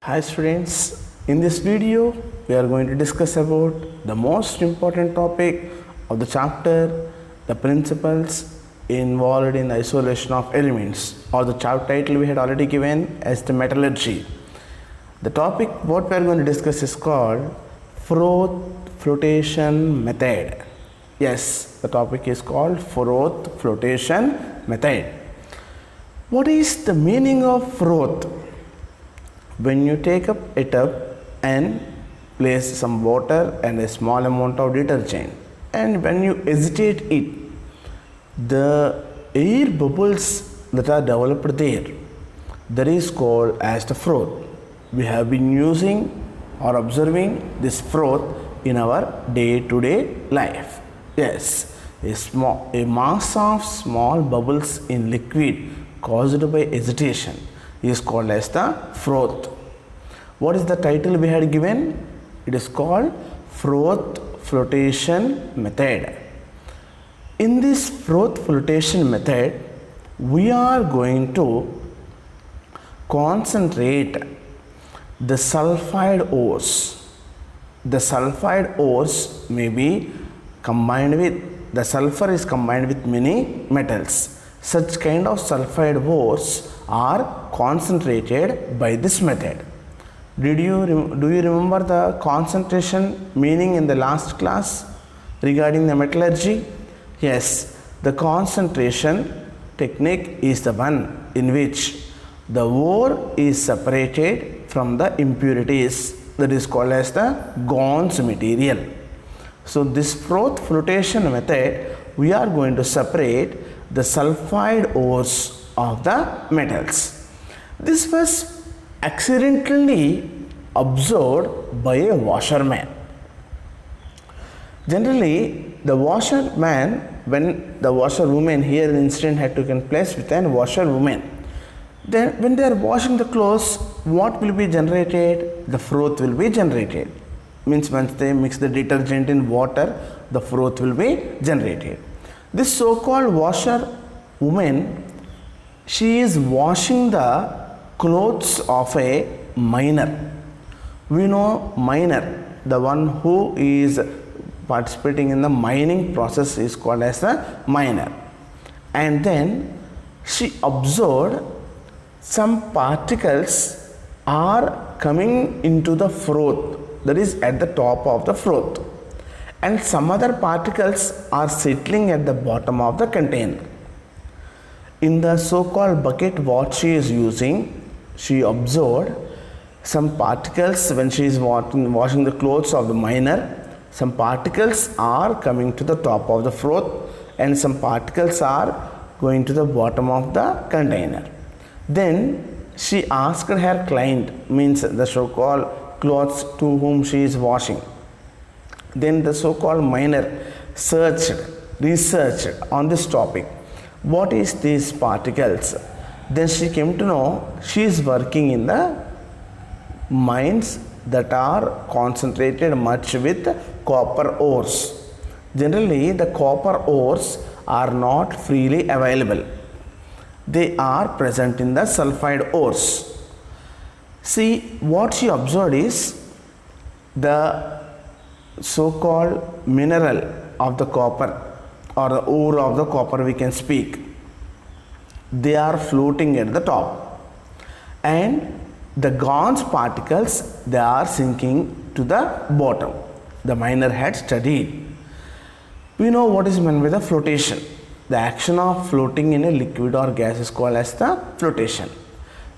Hi students, in this video we are going to discuss about the most important topic of the chapter, the principles involved in the isolation of elements, or the chapter title we had already given as the metallurgy. The topic what we are going to discuss is called Froth flotation method. Yes, the topic is called Froth flotation method. What is the meaning of froth? When you take up a tub and place some water and a small amount of detergent, and when you agitate it, the air bubbles that are developed there, that is called as the froth. We have been using or observing this froth in our day-to-day life. Yes, a mass of small bubbles in liquid caused by agitation is called as the froth. What is the title we had given? It is called froth flotation method. In this froth flotation method, we are going to concentrate the sulfide ores. The sulfide ores may be combined with, the sulfur is combined with many metals. Such kind of sulfide ores are concentrated by this method. Do you remember the concentration meaning in the last class regarding the metallurgy? Yes, the concentration technique is the one in which the ore is separated from the impurities, that is called as the Ghon's material. So this froth flotation method, we are going to separate the sulfide ores of the metals. This was accidentally observed by a washerman. Generally, the washerman, when the washerwoman, here the incident had taken place with a washerwoman, then when they are washing the clothes, what will be generated? The froth will be generated. Means once they mix the detergent in water, the froth will be generated. This so-called washerwoman, she is washing the clothes of a miner. We know miner, the one who is participating in the mining process is called as a miner. And then she observed some particles are coming into the froth, that is at the top of the froth, and some other particles are settling at the bottom of the container. In the so-called bucket what she is using, she observed some particles when she is washing the clothes of the miner. Some particles are coming to the top of the froth and some particles are going to the bottom of the container. Then she asked her client, means the so-called clothes to whom she is washing. Then the so-called miner researched on this topic. What is these particles? Then she came to know she is working in the mines that are concentrated much with copper ores. Generally, the copper ores are not freely available. They are present in the sulfide ores. See, what she observed is the so-called mineral of the copper, or the ore of the copper we can speak. They are floating at the top, and the Ghon's particles, they are sinking to the bottom. The miner had studied. We know what is meant by the flotation. The action of floating in a liquid or gas is called as the flotation.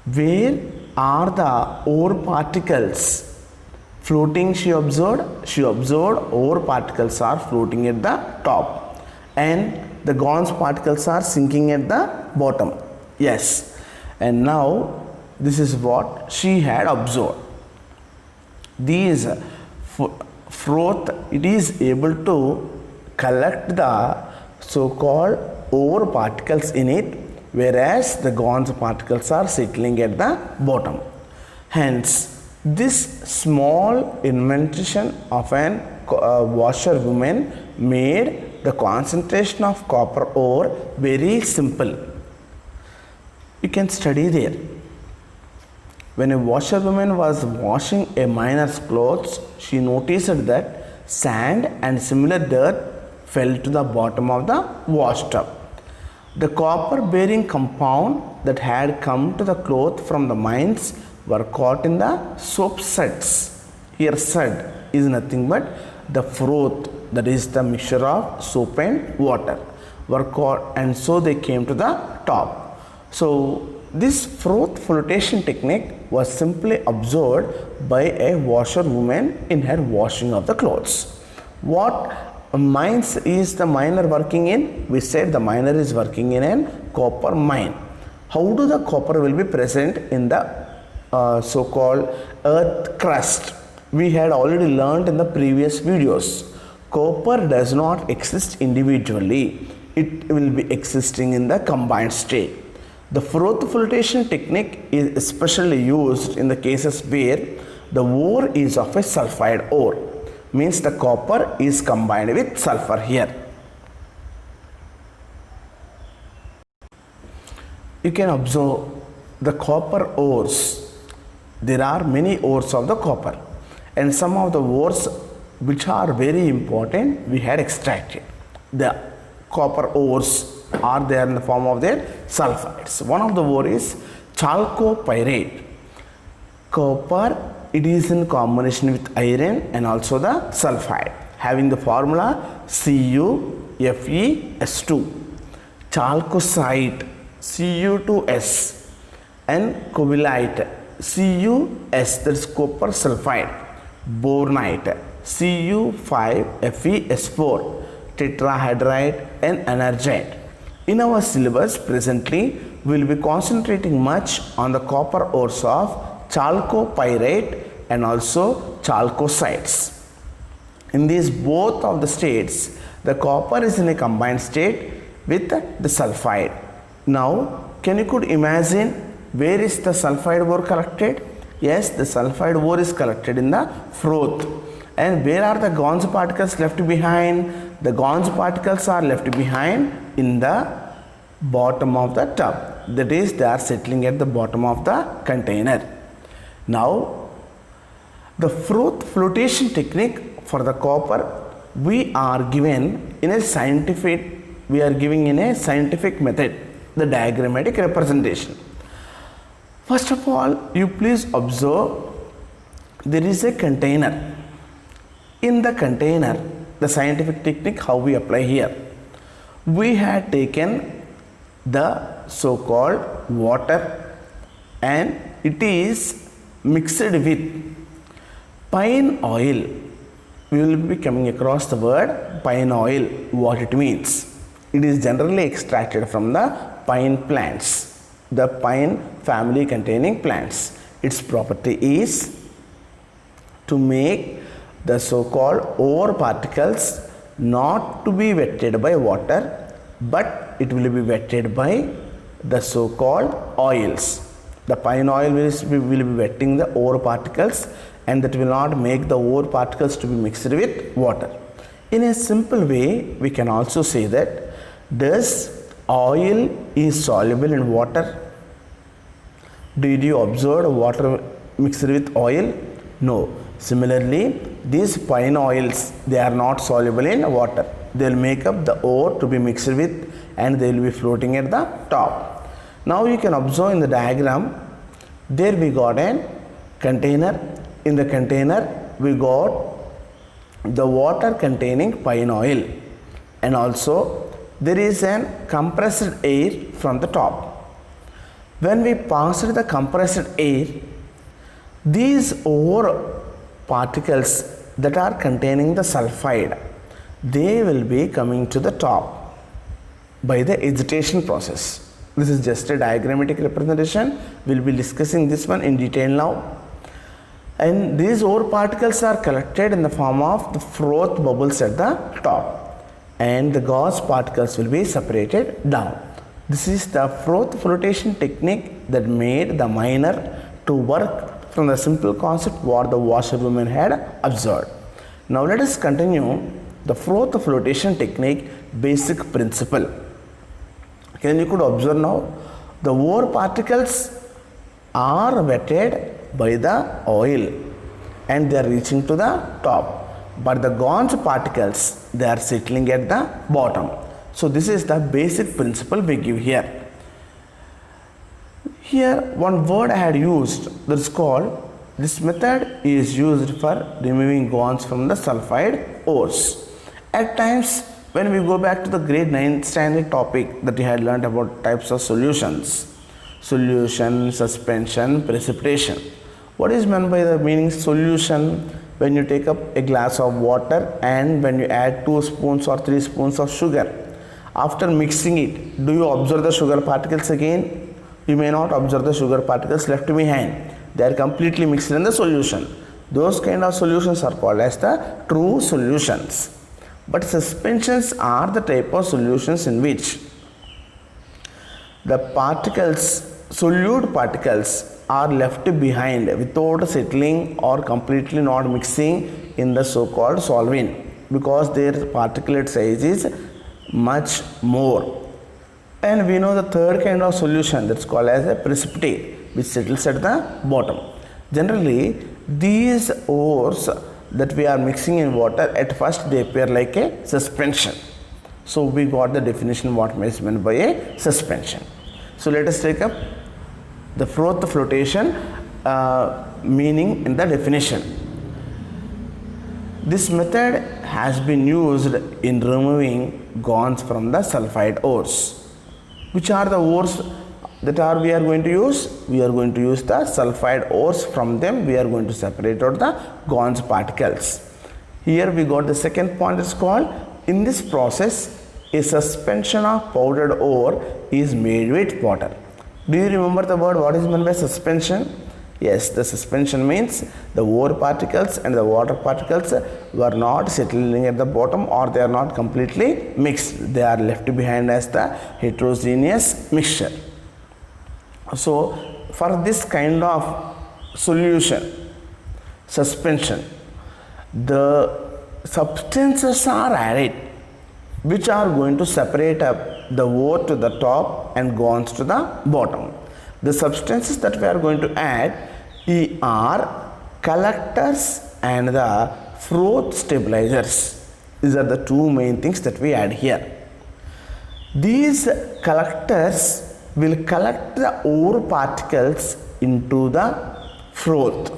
Where are the ore particles floating? She observed ore particles are floating at the top and the Ghon's particles are sinking at the bottom. Yes, and now this is what she had observed. These froth, it is able to collect the so-called ore particles in it, whereas the Ghon's particles are settling at the bottom. Hence, this small invention of an washerwoman made the concentration of copper ore very simple. You can study there. When a washerwoman was washing a miner's clothes, she noticed that sand and similar dirt fell to the bottom of the washtub. The copper bearing compound that had come to the cloth from the mines were caught in the soap suds. Here, sud is nothing but the froth, that is the mixture of soap and water, were caught, and so they came to the top. So, this froth flotation technique was simply observed by a washerwoman in her washing of the clothes. What mines is the miner working in? We said the miner is working in a copper mine. How do the copper will be present in the so-called earth crust? We had already learned in the previous videos. Copper does not exist individually. It will be existing in the combined state. The froth flotation technique is especially used in the cases where the ore is of a sulfide ore, means the copper is combined with sulfur here. You can observe the copper ores. There are many ores of the copper, and some of the ores which are very important we had extracted. The copper ores are there in the form of their sulfides. One of the ore is chalcopyrite. Copper, it is in combination with iron and also the sulfide, having the formula CuFeS2. Chalcocite, Cu2S, and cobaltite, Cus, that is copper sulfide. Bornite, Cu5FeS4, tetrahydrite, and energite. In our syllabus presently, we will be concentrating much on the copper ores of chalcopyrite and also chalcocites. In these both of the states, the copper is in a combined state with the sulfide. Now, can you could imagine where is the sulfide ore collected? Yes, the sulfide ore is collected in the froth. And where are the gonzo particles left behind? The gonzo particles are left behind in the bottom of the tub. That is, they are settling at the bottom of the container. Now, the froth flotation technique for the copper we are giving in a scientific method, the diagrammatic representation. First of all, you please observe there is a container. In the container, the scientific technique how we apply here, we had taken the so-called water and it is mixed with pine oil. We will be coming across the word pine oil, what it means. It is generally extracted from the pine plants, the pine family containing plants. Its property is to make the so-called ore particles not to be wetted by water, but it will be wetted by the so-called oils. The pine oil will be wetting the ore particles, and that will not make the ore particles to be mixed with water. In a simple way, we can also say that does oil is soluble in water? Did you observe water mixed with oil? No. Similarly, these pine oils, they are not soluble in water. They will make up the ore to be mixed with, and they will be floating at the top. Now you can observe in the diagram, there we got a container. In the container, we got the water containing pine oil, and also there is an compressed air from the top. When we pass the compressed air, these ore particles that are containing the sulfide, they will be coming to the top by the agitation process. This is just a diagrammatic representation. We will be discussing this one in detail now. And these ore particles are collected in the form of the froth bubbles at the top, and the gauze particles will be separated down. This is the froth flotation technique that made the miner to work from the simple concept what the washerwoman had observed. Now let us continue the froth flotation technique basic principle. Can you could observe now the ore particles are wetted by the oil and they are reaching to the top, but the gonze particles, they are settling at the bottom. So this is the basic principle we give here. Here one word I had used, that is called, this method is used for removing gonze from the sulfide ores. At times when we go back to the grade 9 standard topic that we had learned about types of solutions, solution, suspension, precipitation. What is meant by the meaning solution? When you take up a glass of water and when you add 2 spoons or 3 spoons of sugar, after mixing it, do you observe the sugar particles again? You may not observe the sugar particles left behind. They are completely mixed in the solution. Those kind of solutions are called as the true solutions. But suspensions are the type of solutions in which the particles, solute particles, are left behind without settling or completely not mixing in the so-called solvent, because their particulate size is much more. And we know the third kind of solution, that's called as a precipitate, which settles at the bottom. Generally, these ores that we are mixing in water, at first they appear like a suspension. So we got the definition what is meant by a suspension. So let us take up the froth flotation meaning in the definition. This method has been used in removing gonze from the sulfide ores. Which are the ores that we are going to use? We are going to use the sulfide ores. From them we are going to separate out the gonze particles. Here we got the second point, is called, in this process a suspension of powdered ore is made with water. Do you remember the word what is meant by suspension? Yes, the suspension means the ore particles and the water particles were not settling at the bottom, or they are not completely mixed. They are left behind as the heterogeneous mixture. So for this kind of solution, suspension, the substances are added which are going to separate up the ore to the top and gonze to the bottom. The substances that we are going to add are collectors and the froth stabilizers. These are the two main things that we add here. These collectors will collect the ore particles into the froth,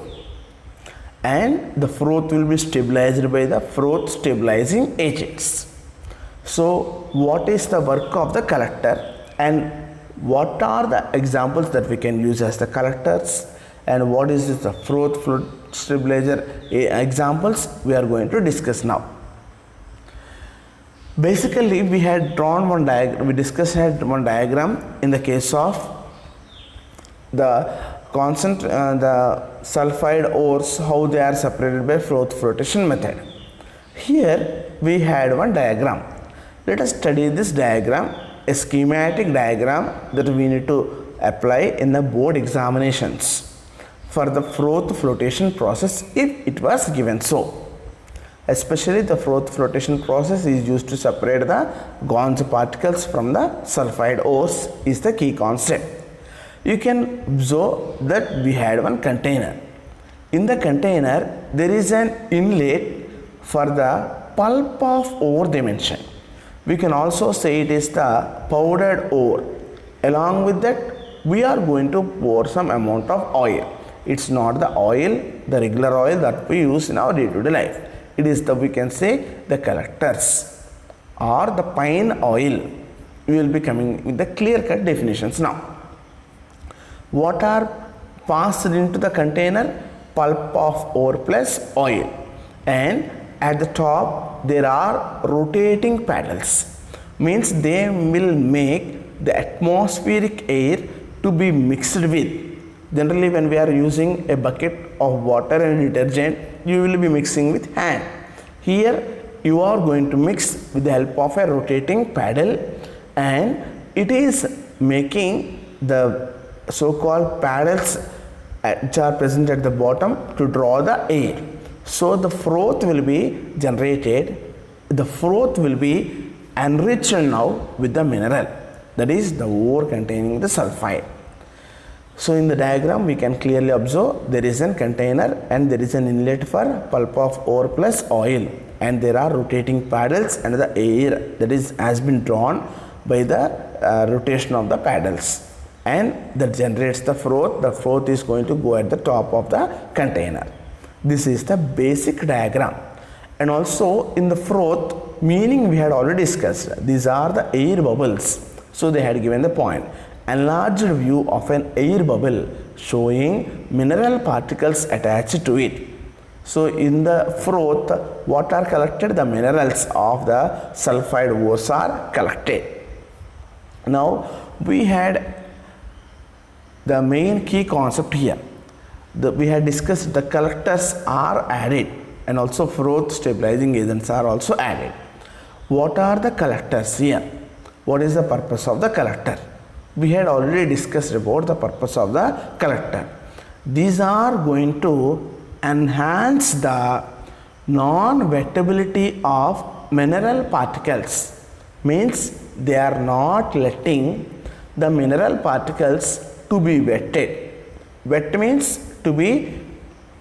and the froth will be stabilized by the froth stabilizing agents. So what is the work of the collector, and what are the examples that we can use as the collectors, and what is the froth stabilizer examples, we are going to discuss now. Basically we had drawn one diagram, we discussed one diagram in the case of the the sulfide ores, how they are separated by froth flotation method. Here we had one diagram. Let us study this diagram, a schematic diagram that we need to apply in the board examinations for the froth flotation process if it was given so. Especially the froth flotation process is used to separate the gonze particles from the sulfide ores is the key concept. You can observe that we had one container. In the container there is an inlet for the pulp of ore dimension. We can also say it is the powdered ore. Along with that we are going to pour some amount of oil. It's not the oil, the regular oil that we use in our day-to-day life. It is the, we can say, the collectors or the pine oil. We will be coming with the clear-cut definitions now. What are passed into the container? Pulp of ore plus oil, and at the top there are rotating paddles, means they will make the atmospheric air to be mixed with. Generally when we are using a bucket of water and detergent, you will be mixing with hand. Here you are going to mix with the help of a rotating paddle, and it is making the so-called paddles which are present at the bottom to draw the air. So the froth will be generated. The froth will be enriched now with the mineral, that is the ore containing the sulfide. So in the diagram we can clearly observe there is a container and there is an inlet for pulp of ore plus oil, and there are rotating paddles and the air that is has been drawn by the rotation of the paddles, and that generates the froth. The froth is going to go at the top of the container. This is the basic diagram. And also in the froth meaning we had already discussed. These are the air bubbles. So they had given the point. Enlarged view of an air bubble showing mineral particles attached to it. So in the froth, what are collected? The minerals of the sulfide ores are collected. Now we had the main key concept here. We had discussed the collectors are added and also froth stabilizing agents are also added. What are the collectors here? What is the purpose of the collector? We had already discussed about the purpose of the collector. These are going to enhance the non-wettability of mineral particles. Means they are not letting the mineral particles to be wetted. Wet means to be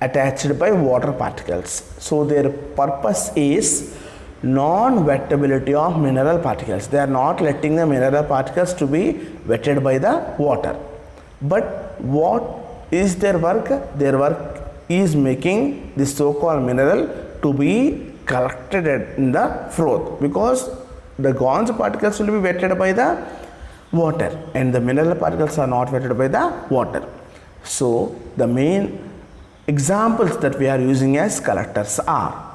attached by water particles. So their purpose is non-wettability of mineral particles. They are not letting the mineral particles to be wetted by the water. But what is their work? Their work is making this so-called mineral to be collected in the froth, because the gauze particles will be wetted by the water and the mineral particles are not wetted by the water. So the main examples that we are using as collectors are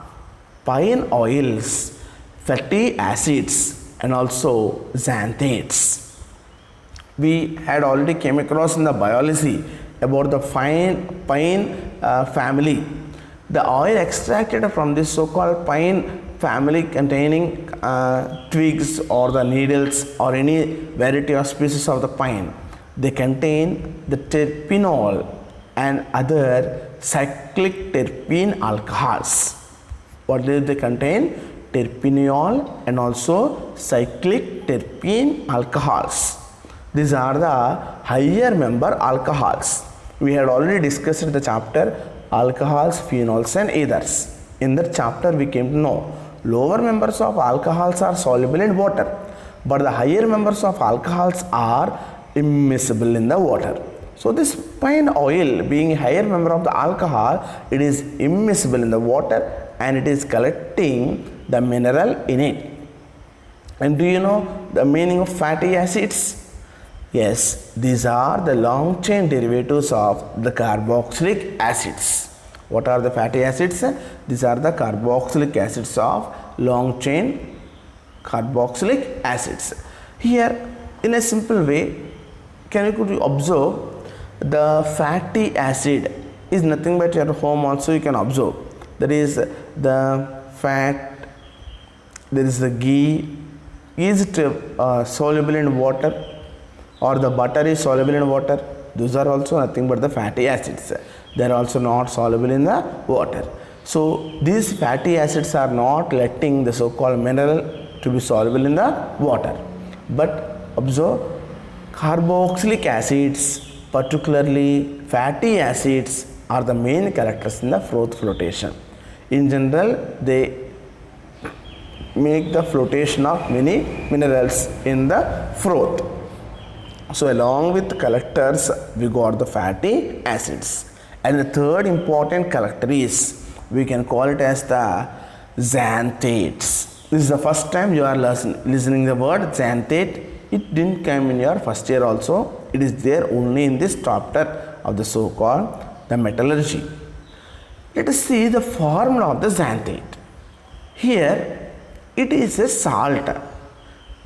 pine oils, fatty acids and also xanthates. We had already came across in the biology about the pine family. The oil extracted from this so-called pine family containing twigs or the needles or any variety of species of the pine, they contain the terpenol and other cyclic terpene alcohols. What do they contain? Terpineol and also cyclic terpene alcohols. These are the higher member alcohols. We had already discussed the chapter alcohols, phenols and ethers. In that chapter we came to know lower members of alcohols are soluble in water, but the higher members of alcohols are immiscible in the water. So this pine oil being a higher member of the alcohol, it is immiscible in the water and it is collecting the mineral in it. And do you know the meaning of fatty acids? Yes, these are the long chain derivatives of the carboxylic acids. What are the fatty acids? These are the carboxylic acids of long chain carboxylic acids. Here in a simple way, could you observe the fatty acid is nothing but at home also you can observe. There is the fat, there is the ghee. Is it soluble in water, or the butter is soluble in water? Those are also nothing but the fatty acids. They are also not soluble in the water. So these fatty acids are not letting the so-called mineral to be soluble in the water. But observe, carboxylic acids, particularly fatty acids, are the main characters in the froth flotation. In general, they make the flotation of many minerals in the froth. So along with collectors, we got the fatty acids. And the third important collector is, we can call it as the xanthates. This is the first time you are listening the word xanthate. It didn't come in your first year also. It is there only in this chapter of the so-called the metallurgy. Let us see the formula of the xanthate. Here it is a salt.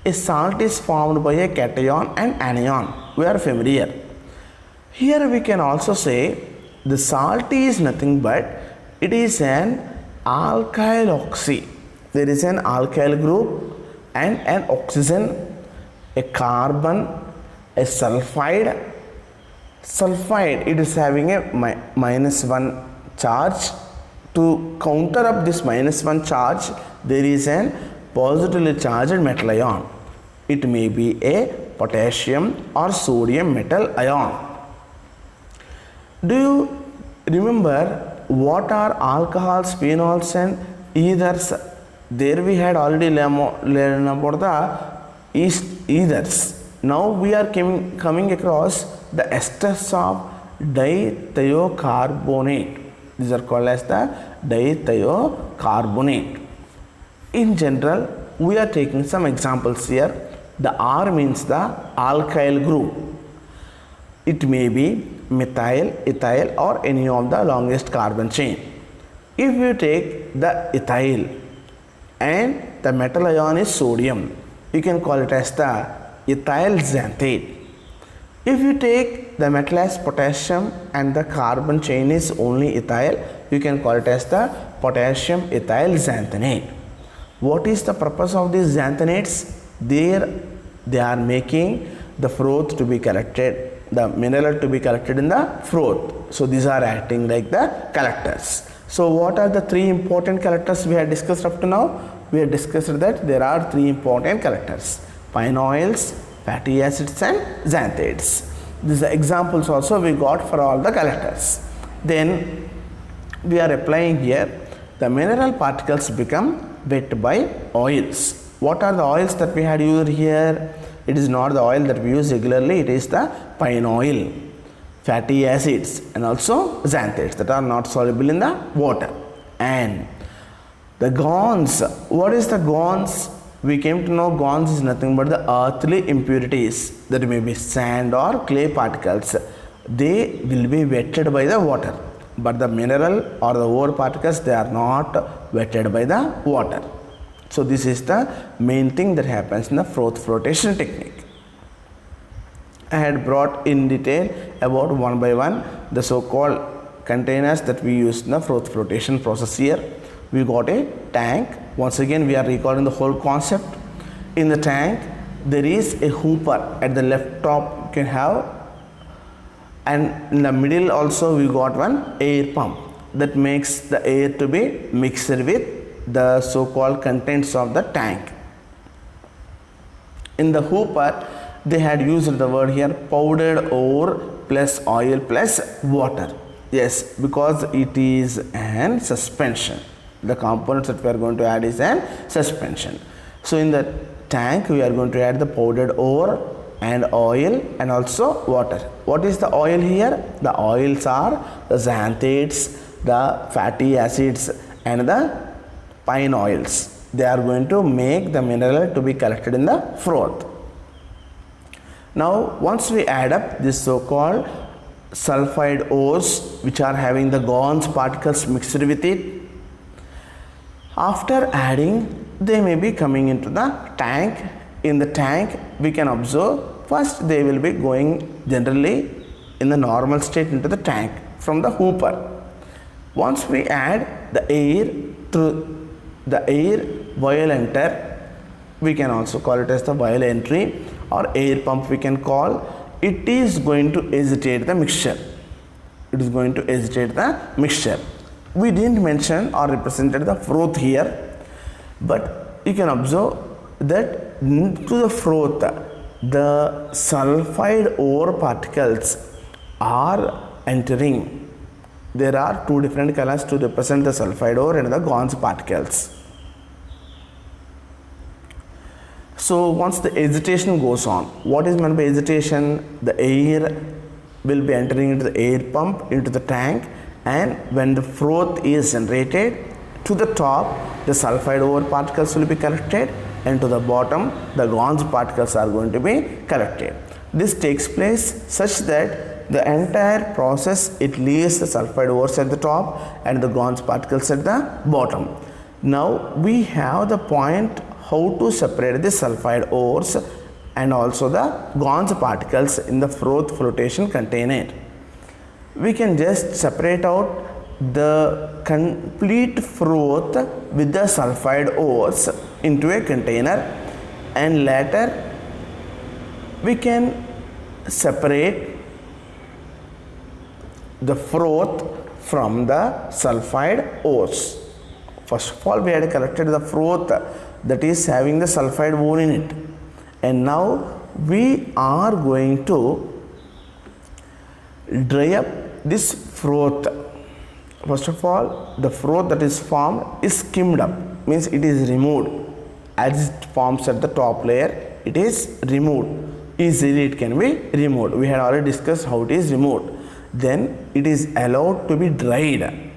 A salt is formed by a cation and anion. We are familiar. Here we can also say the salt is nothing but it is an alkyl oxy. There is an alkyl group and an oxygen, a carbon, a sulfide. Sulfide, it is having a -1 charge. To counter up this -1 charge, there is an positively charged metal ion. It may be a potassium or sodium metal ion. Do you remember what are alcohols, phenols, and ethers? There we had already learned about the ethers. Now we are coming across the esters of dithiocarbonate. These are called as the dithiocarbonate. In general, we are taking some examples here. The R means the alkyl group. It may be methyl, ethyl, or any of the longest carbon chain. If you take the ethyl and the metal ion is sodium, you can call it as the ethyl xanthate. If you take the metal as potassium and the carbon chain is only ethyl, you can call it as the potassium ethyl xanthanate. What is the purpose of these xanthanates? They are making the froth to be collected, the mineral to be collected in the froth. So these are acting like the collectors. So what are the three important collectors we have discussed up to now? We have discussed that there are three important collectors: pine oils, fatty acids, and xanthates. These are examples also we got for all the collectors. Then we are applying here, the mineral particles become wet by oils. What are the oils that we had used here? It is not the oil that we use regularly, it is the pine oil, fatty acids, and also xanthates that are not soluble in the water. And the gons, what is the gons? We came to know gons is nothing but the earthly impurities, that may be sand or clay particles. They will be wetted by the water, but the mineral or the ore particles, they are not wetted by the water. So this is the main thing that happens in the froth flotation technique. I had brought in detail about one by one the so-called containers that we use in the froth flotation process. Here we got a tank. Once again we are recalling the whole concept. In the tank there is a hooper at the left top, you can have, and in the middle also we got one air pump that makes the air to be mixed with the so-called contents of the tank. In the hooper they had used the word here powdered ore plus oil plus water. Yes, because it is an suspension. The components that we are going to add is an suspension. So in the tank we are going to add the powdered ore and oil and also water. What is the oil here? The oils are the xanthates, the fatty acids, and the pine oils. They are going to make the mineral to be collected in the froth. Now once we add up this so-called sulfide ores which are having the gons particles mixed with it, after adding they may be coming into the tank. In the tank we can observe first they will be going generally in the normal state into the tank from the hooper. Once we add the air, through the air vial enter, we can also call it as the vial entry or air pump we can call. It is going to agitate the mixture. It is going to agitate the mixture. We didn't mention or represented the froth here, but you can observe that into the froth the sulfide ore particles are entering. There are two different colors to represent the sulfide ore and the gons particles. So once the agitation goes on, what is meant by agitation? The air will be entering into the air pump into the tank, and when the froth is generated, to the top the sulfide ore particles will be collected, and to the bottom the gons particles are going to be collected. This takes place such that the entire process, it leaves the sulfide ores at the top and the gons particles at the bottom. Now we have the point how to separate the sulfide ores and also the gons particles in the froth flotation container. We can just separate out the complete froth with the sulfide ores into a container, and later we can separate the froth from the sulfide ores. First of all we had collected the froth that is having the sulfide ore in it, and now we are going to dry up this froth, first of all, the froth that is formed is skimmed up, means it is removed. As it forms at the top layer, it is removed. Easily it can be removed. We had already discussed how it is removed. Then it is allowed to be dried,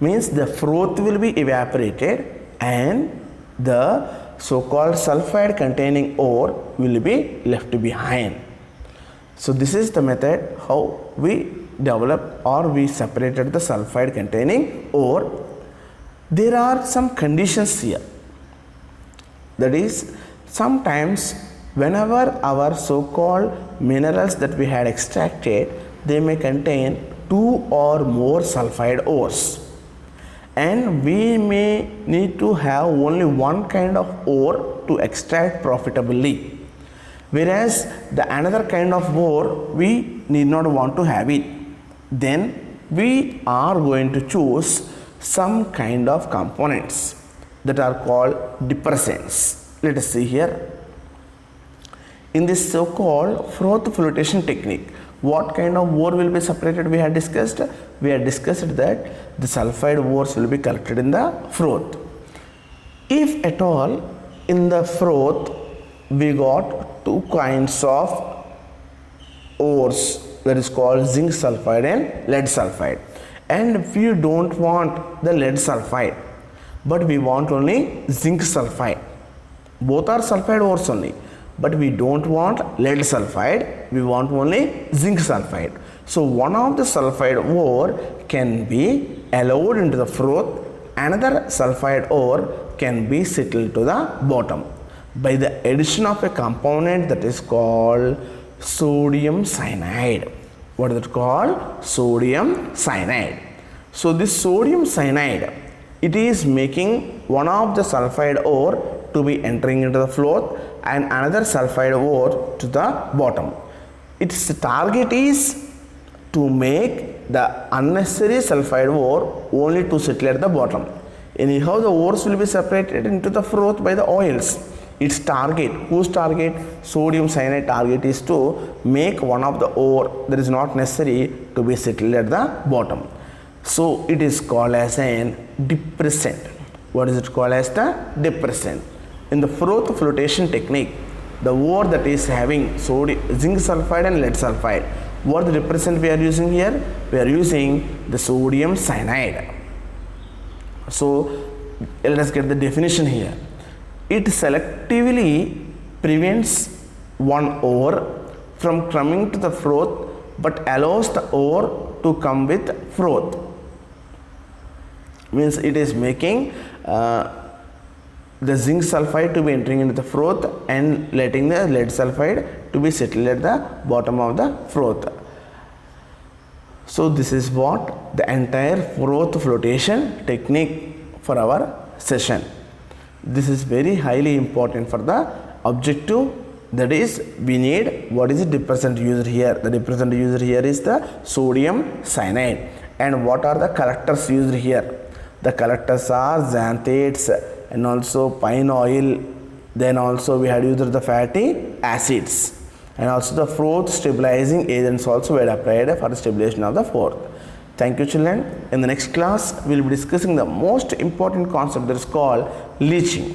means the froth will be evaporated and the so-called sulfide containing ore will be left behind. So this is the method how we develop or we separated the sulfide containing ore. There are some conditions here. That is, sometimes whenever our so-called minerals that we had extracted, they may contain 2 or more sulfide ores, and we may need to have only one kind of ore to extract profitably, whereas the another kind of ore we need not want to have it. Then we are going to choose some kind of components that are called depressants. Let us see here. In this so-called froth flotation technique, what kind of ore will be separated? We had discussed that the sulfide ores will be collected in the froth. If at all in the froth we got 2 kinds of ores, that is called zinc sulfide and lead sulfide, and if you don't want the lead sulfide but we want only zinc sulfide, both are sulfide ores only, but we don't want lead sulfide, we want only zinc sulfide. So one of the sulfide ore can be allowed into the froth, another sulfide ore can be settled to the bottom by the addition of a component that is called sodium cyanide. What is it called? Sodium cyanide. So this sodium cyanide, it is making one of the sulfide ore to be entering into the froth and another sulfide ore to the bottom. Its target is to make the unnecessary sulfide ore only to settle at the bottom. Anyhow, the ores will be separated into the froth by the oils. Its target, whose target? Sodium cyanide target is to make one of the ore that is not necessary to be settled at the bottom. So it is called as an depressant. What is it called as the depressant? In the froth flotation technique, the ore that is having zinc sulfide and lead sulfide, what the depressant we are using here? We are using the sodium cyanide. So let us get the definition here. It selectively prevents one ore from coming to the froth but allows the ore to come with froth. Means it is making the zinc sulfide to be entering into the froth and letting the lead sulfide to be settled at the bottom of the froth. So this is what the entire froth flotation technique for our session. This is very highly important for the objective, that is we need what is the depressant used here. The depressant used here is the sodium cyanide. And what are the collectors used here? The collectors are xanthates and also pine oil. Then also we had used the fatty acids, and also the froth stabilizing agents also were applied for the stabilization of the froth. Thank you, children. In the next class, we will be discussing the most important concept that is called leaching.